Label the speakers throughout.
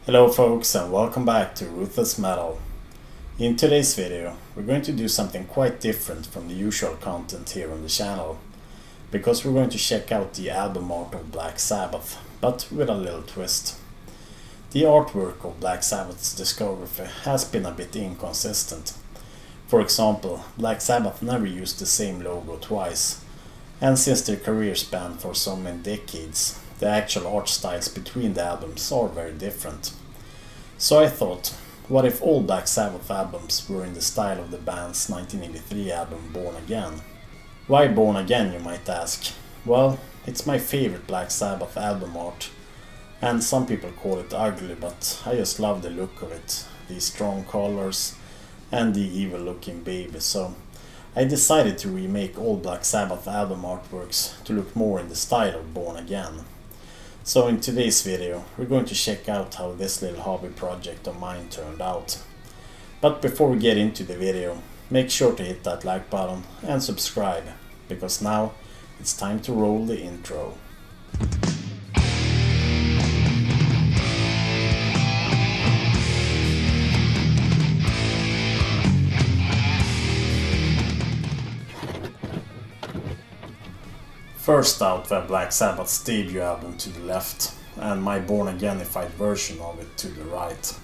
Speaker 1: Hello folks and welcome back to Ruthless Metal. In today's video we're going to do something quite different from the usual content here on the channel, because we're going to check out the album art of Black Sabbath, but with a little twist. The artwork of Black Sabbath's discography has been a bit inconsistent. For example, Black Sabbath never used the same logo twice, and since their career spanned for so many decades, the actual art styles between the albums are very different. So I thought, what if all Black Sabbath albums were in the style of the band's 1983 album Born Again? Why Born Again, you might ask? Well, it's my favorite Black Sabbath album art, and some people call it ugly, but I just love the look of it, the strong colors and the evil looking baby, so I decided to remake all Black Sabbath album artworks to look more in the style of Born Again. So in today's video we're going to check out how this little hobby project of mine turned out. But before we get into the video, make sure to hit that like button and subscribe, because now it's time to roll the intro. First out, we have Black Sabbath's debut album to the left, and my Born Againified version of it to the right.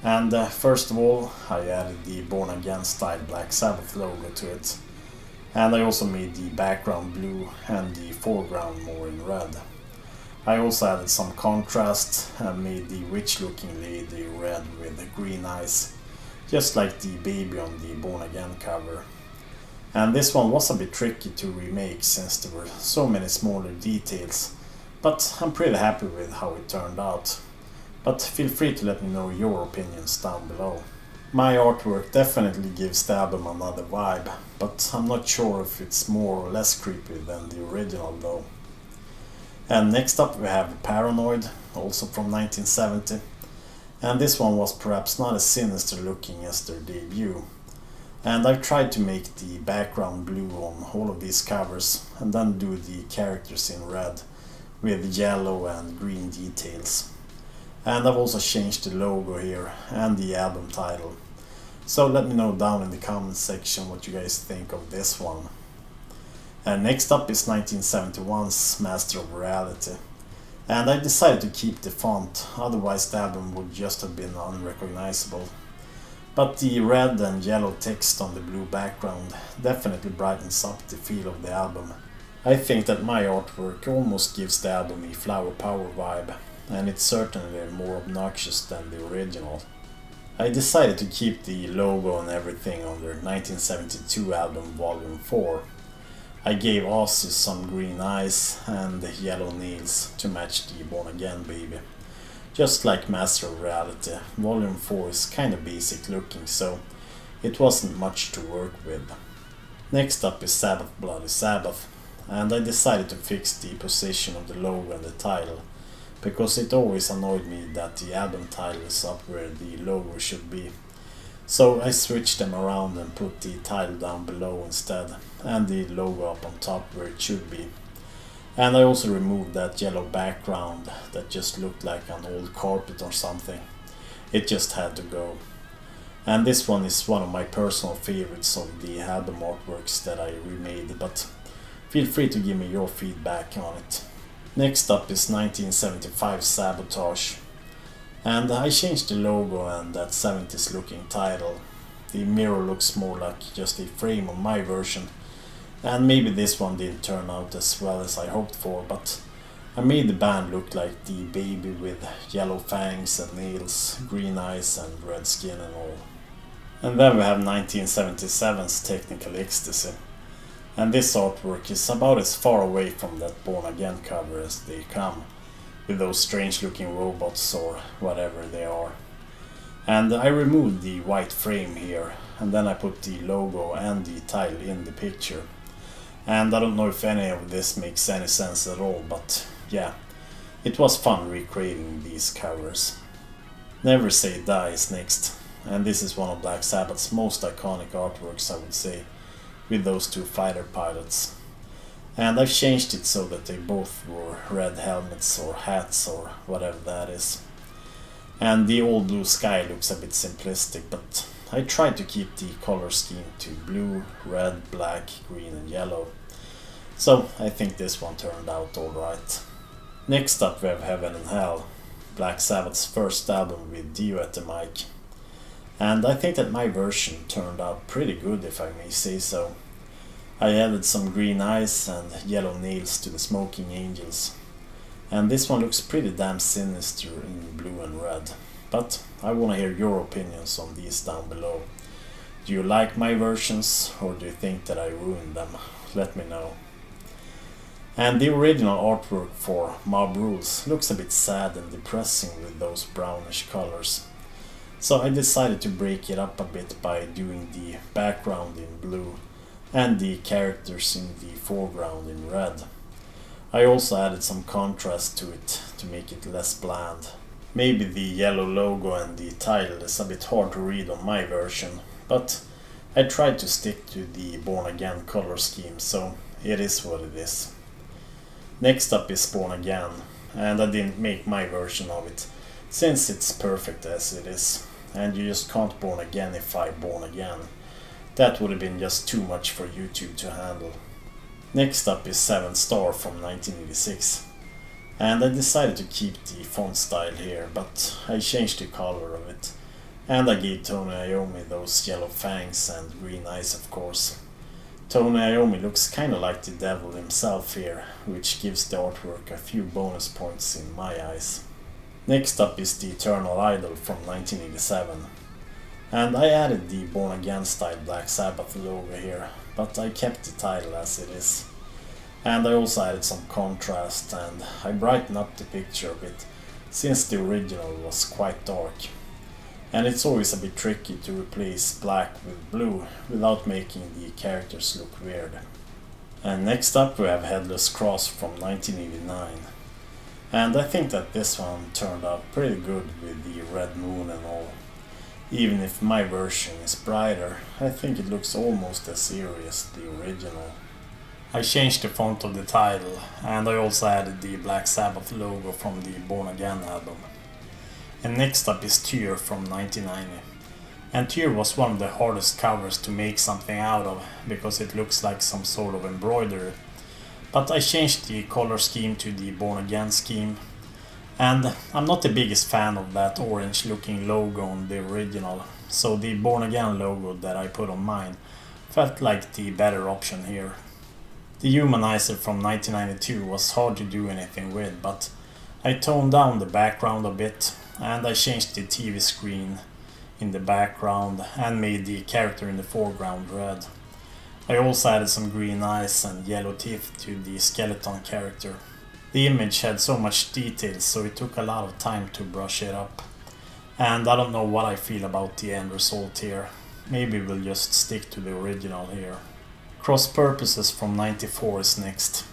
Speaker 1: And first of all, I added the Born Again style Black Sabbath logo to it, and I also made the background blue and the foreground more in red. I also added some contrast and made the witch looking lady red with green eyes, just like the baby on the Born Again cover. And this one was a bit tricky to remake since there were so many smaller details, but I'm pretty happy with how it turned out. But feel free to let me know your opinions down below. My artwork definitely gives the album another vibe, but I'm not sure if it's more or less creepy than the original though. And next up we have Paranoid, also from 1970, and this one was perhaps not as sinister looking as their debut. And I've tried to make the background blue on all of these covers and then do the characters in red with yellow and green details. And I've also changed the logo here and the album title. So let me know down in the comments section what you guys think of this one. And next up is 1971's Master of Reality. And I decided to keep the font, otherwise the album would just have been unrecognizable. But the red and yellow text on the blue background definitely brightens up the feel of the album. I think that my artwork almost gives the album a Flower Power vibe, and it's certainly more obnoxious than the original. I decided to keep the logo and everything on their 1972 album Volume 4. I gave Ozzy some green eyes and yellow nails to match the Born Again baby. Just like Master of Reality, Volume 4 is kinda basic looking, so it wasn't much to work with. Next up is Sabbath Bloody Sabbath, and I decided to fix the position of the logo and the title, because it always annoyed me that the album title is up where the logo should be. So I switched them around and put the title down below instead, and the logo up on top where it should be. And I also removed that yellow background that just looked like an old carpet or something. It just had to go. And this one is one of my personal favorites of the album artworks that I remade, but feel free to give me your feedback on it. Next up is 1975 Sabotage. And I changed the logo and that 70s looking title. The mirror looks more like just a frame on my version. And maybe this one didn't turn out as well as I hoped for, but I made the band look like the baby with yellow fangs and nails, green eyes and red skin and all. And then we have 1977's Technical Ecstasy. And this artwork is about as far away from that Born Again cover as they come, with those strange looking robots or whatever they are. And I removed the white frame here, and then I put the logo and the title in the picture. And I don't know if any of this makes any sense at all, but yeah, it was fun recreating these covers. Never Say Die is next, and this is one of Black Sabbath's most iconic artworks, I would say, with those two fighter pilots. And I've changed it so that they both wore red helmets or hats or whatever that is. And the old blue sky looks a bit simplistic, but I tried to keep the color scheme to blue, red, black, green and yellow. So I think this one turned out alright. Next up we have Heaven and Hell, Black Sabbath's first album with Dio at the mic. And I think that my version turned out pretty good, if I may say so. I added some green eyes and yellow nails to the smoking angels. And this one looks pretty damn sinister in blue and red. But I wanna hear your opinions on these down below. Do you like my versions, or do you think that I ruined them? Let me know. And the original artwork for Mob Rules looks a bit sad and depressing with those brownish colors. So I decided to break it up a bit by doing the background in blue and the characters in the foreground in red. I also added some contrast to it to make it less bland. Maybe the yellow logo and the title is a bit hard to read on my version, but I tried to stick to the Born Again color scheme, so it is what it is. Next up is Born Again, and I didn't make my version of it, since it's perfect as it is, and you just can't born againify Born Again. That would have been just too much for YouTube to handle. Next up is 7 Star from 1986, and I decided to keep the font style here, but I changed the color of it, and I gave Tony Iommi those yellow fangs and green eyes of course. Tony Iommi looks kinda like the devil himself here, which gives the artwork a few bonus points in my eyes. Next up is the Eternal Idol from 1987. And I added the Born Again style Black Sabbath logo here, but I kept the title as it is. And I also added some contrast and I brightened up the picture a bit, since the original was quite dark. And it's always a bit tricky to replace black with blue without making the characters look weird. And next up we have Headless Cross from 1989. And I think that this one turned out pretty good with the red moon and all. Even if my version is brighter, I think it looks almost as eerie as the original. I changed the font of the title, and I also added the Black Sabbath logo from the Born Again album. And next up is Tyr from 1990. And Tyr was one of the hardest covers to make something out of, because it looks like some sort of embroidery. But I changed the color scheme to the Born Again scheme. And I'm not the biggest fan of that orange looking logo on the original, so the Born Again logo that I put on mine felt like the better option here. The Humanizer from 1992 was hard to do anything with, but I toned down the background a bit, and I changed the TV screen in the background and made the character in the foreground red. I also added some green eyes and yellow teeth to the skeleton character. The image had so much detail, so it took a lot of time to brush it up. And I don't know what I feel about the end result here. Maybe we'll just stick to the original here. Cross Purposes from 94 is next.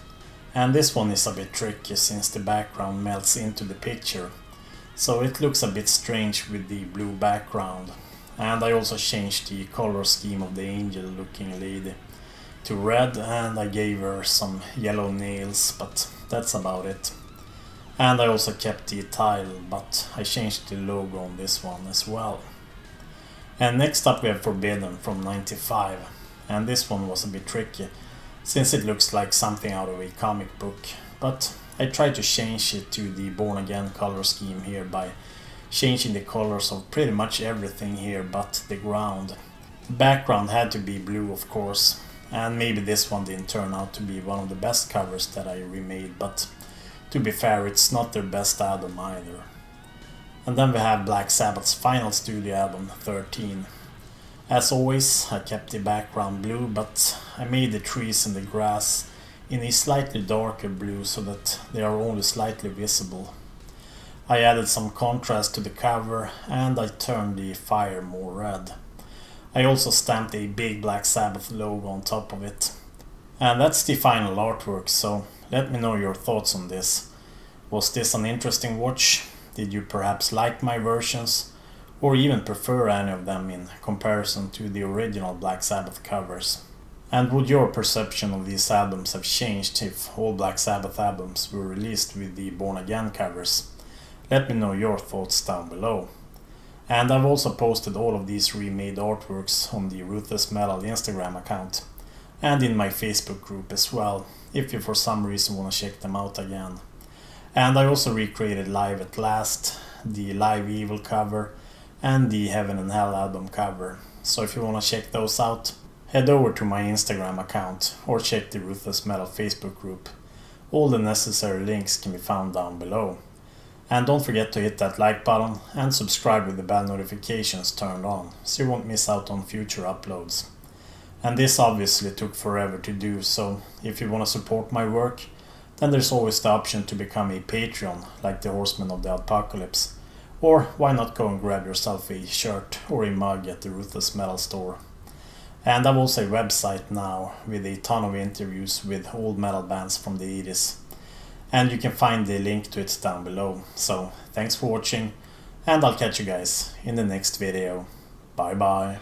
Speaker 1: And this one is a bit tricky since the background melts into the picture. So it looks a bit strange with the blue background. And I also changed the color scheme of the angel looking lady to red, and I gave her some yellow nails, but that's about it. And I also kept the title, but I changed the logo on this one as well. And next up we have Forbidden from 95, and this one was a bit tricky since it looks like something out of a comic book, but I tried to change it to the Born Again color scheme here by changing the colors of pretty much everything here but the ground. The background had to be blue of course, and maybe this one didn't turn out to be one of the best covers that I remade, but to be fair, it's not their best album either. And then we have Black Sabbath's final studio album, 13. As always, I kept the background blue, but I made the trees and the grass in a slightly darker blue so that they are only slightly visible. I added some contrast to the cover, and I turned the fire more red. I also stamped a big Black Sabbath logo on top of it. And that's the final artwork, so let me know your thoughts on this. Was this an interesting watch? Did you perhaps like my versions? Or even prefer any of them in comparison to the original Black Sabbath covers? And would your perception of these albums have changed if all Black Sabbath albums were released with the Born Again covers? Let me know your thoughts down below. And I've also posted all of these remade artworks on the Ruthless Metal Instagram account and in my Facebook group as well, if you for some reason want to check them out again. And I also recreated Live at Last, the Live Evil cover, and the Heaven and Hell album cover. So if you want to check those out, head over to my Instagram account or check the Ruthless Metal Facebook group. All the necessary links can be found down below. And don't forget to hit that like button and subscribe with the bell notifications turned on, so you won't miss out on future uploads. And this obviously took forever to do, so if you want to support my work, then there's always the option to become a Patreon, like the Horsemen of the Apocalypse. Or why not go and grab yourself a shirt or a mug at the Ruthless Metal store. And I've also a website now with a ton of interviews with old metal bands from the 80s. And you can find the link to it down below. So thanks for watching, and I'll catch you guys in the next video. Bye bye.